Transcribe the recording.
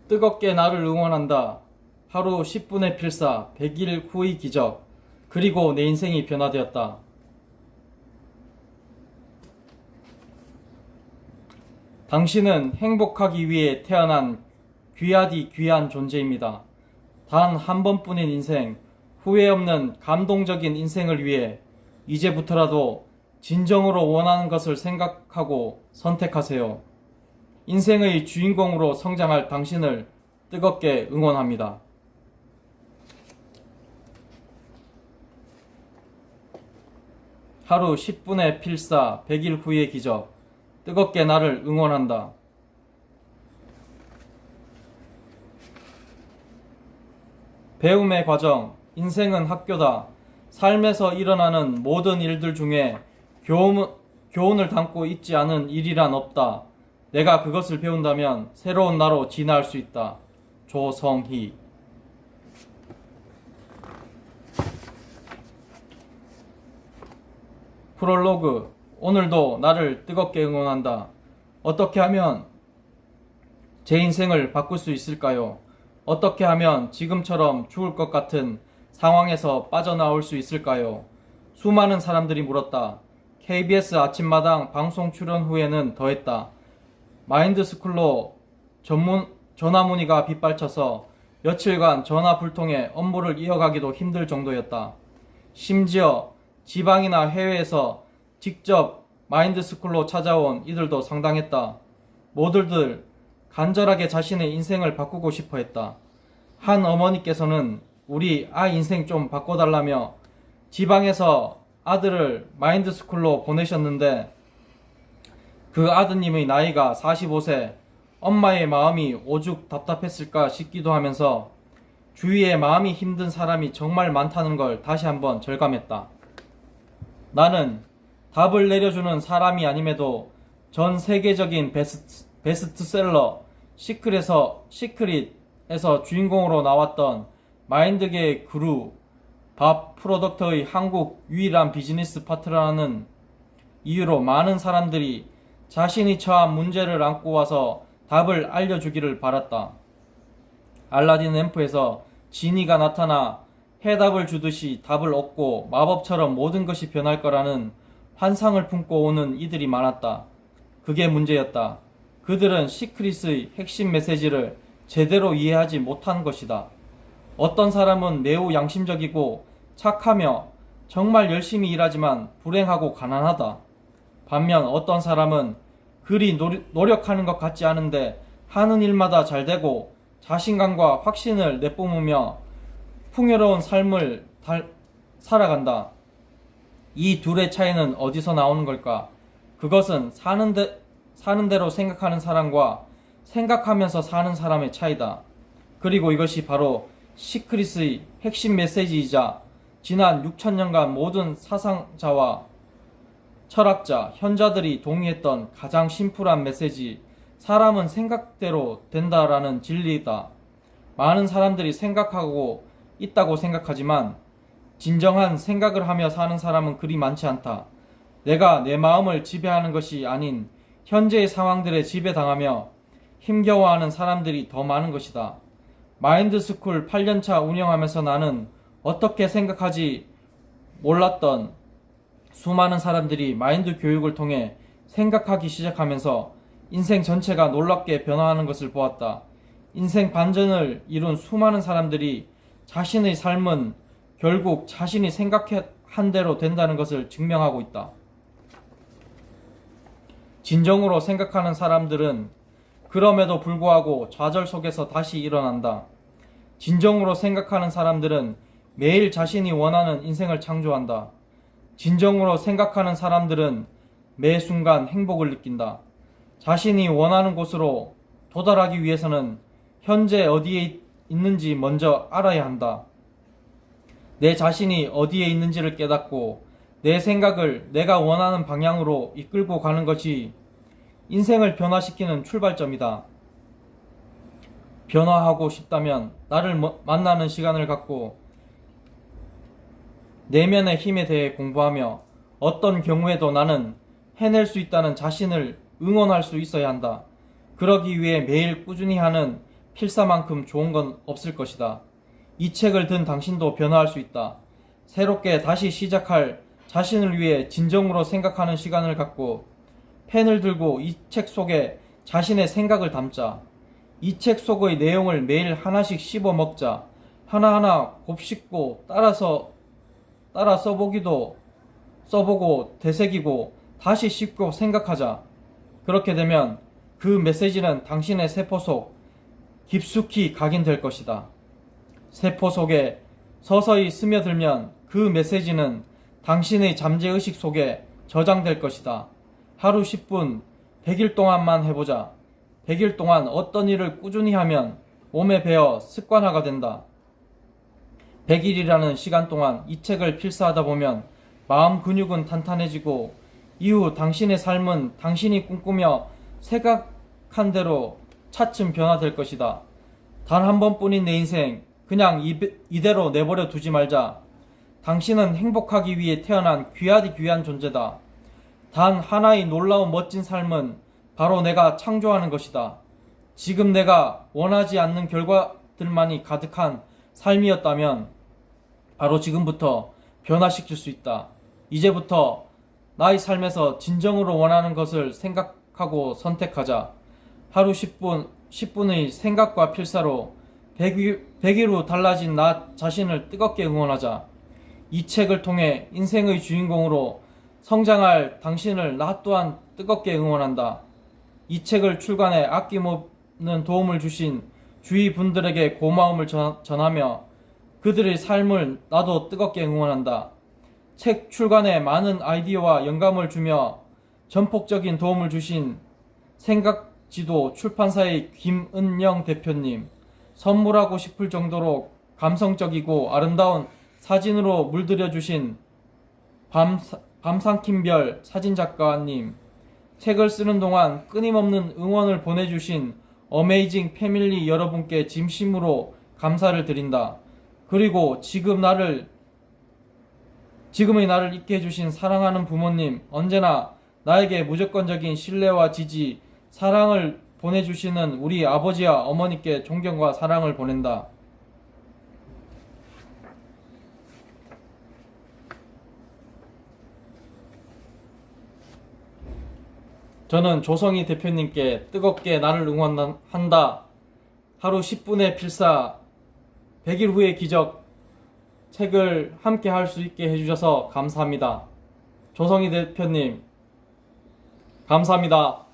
뜨겁게 나를 응원한다. 하루 10분의 필사, 100일 후의 기적. 그리고 내 인생이 변화되었다. 당신은 행복하기 위해 태어난 귀하디 귀한 존재입니다. 단 한 번뿐인 인생, 후회 없는 감동적인 인생을 위해 이제부터라도 진정으로 원하는 것을 생각하고 선택하세요. 인생의 주인공으로 성장할 당신을 뜨겁게 응원합니다. 하루 10분의 필사, 100일 후의 기적. 뜨겁게 나를 응원한다. 배움의 과정, 인생은 학교다. 삶에서 일어나는 모든 일들 중에 교훈을 담고 있지 않은 일이란 없다. 내가 그것을 배운다면 새로운 나로 진화할 수 있다. 조성희. 프롤로그. 오늘도 나를 뜨겁게 응원한다. 어떻게 하면 제 인생을 바꿀 수 있을까요? 어떻게 하면 지금처럼 죽을 것 같은 상황에서 빠져나올 수 있을까요? 수많은 사람들이 물었다. KBS 아침마당 방송 출연 후에는 더했다. 마인드스쿨로 전화 문의가 빗발쳐서 며칠간 전화 불통해 업무를 이어가기도 힘들 정도였다. 심지어 지방이나 해외에서 직접 마인드스쿨로 찾아온 이들도 상당했다. 모두들 간절하게 자신의 인생을 바꾸고 싶어 했다. 한 어머니께서는 우리 아이 인생 좀 바꿔달라며 지방에서 아들을 마인드스쿨로 보내셨는데 그 아드님의 나이가 45세, 엄마의 마음이 오죽 답답했을까 싶기도 하면서 주위에 마음이 힘든 사람이 정말 많다는 걸 다시 한번 절감했다. 나는 답을 내려주는 사람이 아님에도 전 세계적인 베스트셀러 시크릿에서 주인공으로 나왔던 마인드계의 그루, 밥 프로덕트의 한국 유일한 비즈니스 파트너라는 이유로 많은 사람들이 자신이 처한 문제를 안고 와서 답을 알려주기를 바랐다. 알라딘 램프에서 지니가 나타나 해답을 주듯이 답을 얻고 마법처럼 모든 것이 변할 거라는 환상을 품고 오는 이들이 많았다. 그게 문제였다. 그들은 시크릿의 핵심 메시지를 제대로 이해하지 못한 것이다. 어떤 사람은 매우 양심적이고 착하며 정말 열심히 일하지만 불행하고 가난하다. 반면 어떤 사람은 그리 노력하는 것 같지 않은데 하는 일마다 잘 되고 자신감과 확신을 내뿜으며 풍요로운 삶을 살아간다. 이 둘의 차이는 어디서 나오는 걸까? 그것은 사는 대로 생각하는 사람과 생각하면서 사는 사람의 차이다. 그리고 이것이 바로 시크릿의 핵심 메시지이자 지난 6천년간 모든 사상자와 철학자, 현자들이 동의했던 가장 심플한 메시지, 사람은 생각대로 된다라는 진리다. 많은 사람들이 생각하고 있다고 생각하지만 진정한 생각을 하며 사는 사람은 그리 많지 않다. 내가 내 마음을 지배하는 것이 아닌 현재의 상황들에 지배당하며 힘겨워하는 사람들이 더 많은 것이다. 마인드스쿨 8년차 운영하면서 나는 어떻게 생각하지 몰랐던 수많은 사람들이 마인드 교육을 통해 생각하기 시작하면서 인생 전체가 놀랍게 변화하는 것을 보았다. 인생 반전을 이룬 수많은 사람들이 자신의 삶은 결국 자신이 생각한 대로 된다는 것을 증명하고 있다. 진정으로 생각하는 사람들은 그럼에도 불구하고 좌절 속에서 다시 일어난다. 진정으로 생각하는 사람들은 매일 자신이 원하는 인생을 창조한다. 진정으로 생각하는 사람들은 매 순간 행복을 느낀다. 자신이 원하는 곳으로 도달하기 위해서는 현재 어디에 있는지 먼저 알아야 한다. 내 자신이 어디에 있는지를 깨닫고 내 생각을 내가 원하는 방향으로 이끌고 가는 것이 인생을 변화시키는 출발점이다. 변화하고 싶다면 나를 만나는 시간을 갖고 내면의 힘에 대해 공부하며 어떤 경우에도 나는 해낼 수 있다는 자신을 응원할 수 있어야 한다. 그러기 위해 매일 꾸준히 하는 필사만큼 좋은 건 없을 것이다. 이 책을 든 당신도 변화할 수 있다. 새롭게 다시 시작할 자신을 위해 진정으로 생각하는 시간을 갖고 펜을 들고 이 책 속에 자신의 생각을 담자. 이 책 속의 내용을 매일 하나씩 씹어 먹자. 하나하나 곱씹고 따라 써보고 되새기고 다시 씹고 생각하자. 그렇게 되면 그 메시지는 당신의 세포 속 깊숙이 각인될 것이다. 세포 속에 서서히 스며들면 그 메시지는 당신의 잠재의식 속에 저장될 것이다. 하루 10분, 100일 동안만 해보자. 100일 동안 어떤 일을 꾸준히 하면 몸에 배어 습관화가 된다. 100일이라는 시간 동안 이 책을 필사하다 보면 마음 근육은 탄탄해지고 이후 당신의 삶은 당신이 꿈꾸며 생각한 대로 차츰 변화될 것이다. 단 한 번뿐인 내 인생 그냥 이대로 내버려 두지 말자. 당신은 행복하기 위해 태어난 귀한 존재다. 단 하나의 놀라운 멋진 삶은 바로 내가 창조하는 것이다. 지금 내가 원하지 않는 결과들만이 가득한 삶이었다면 바로 지금부터 변화시킬 수 있다. 이제부터 나의 삶에서 진정으로 원하는 것을 생각하고 선택하자. 하루 10분의 생각과 필사로 100일 후 달라진 나 자신을 뜨겁게 응원하자. 이 책을 통해 인생의 주인공으로 성장할 당신을 나 또한 뜨겁게 응원한다. 이 책을 출간해 아낌없는 도움을 주신 주위 분들에게 고마움을 전하며 그들의 삶을 나도 뜨겁게 응원한다. 책 출간에 많은 아이디어와 영감을 주며 전폭적인 도움을 주신 생각지도 출판사의 김은영 대표님, 선물하고 싶을 정도로 감성적이고 아름다운 사진으로 물들여 주신 밤상킴별 사진작가님, 책을 쓰는 동안 끊임없는 응원을 보내주신 어메이징 패밀리 여러분께 진심으로 감사를 드린다. 그리고 지금의 나를 있게 해주신 사랑하는 부모님, 언제나 나에게 무조건적인 신뢰와 지지, 사랑을 보내주시는 우리 아버지와 어머니께 존경과 사랑을 보낸다. 저는 조성희 대표님께 뜨겁게 나를 응원한다. 하루 10분의 필사, 100일 후의 기적 책을 함께 할 수 있게 해주셔서 감사합니다. 조성희 대표님, 감사합니다.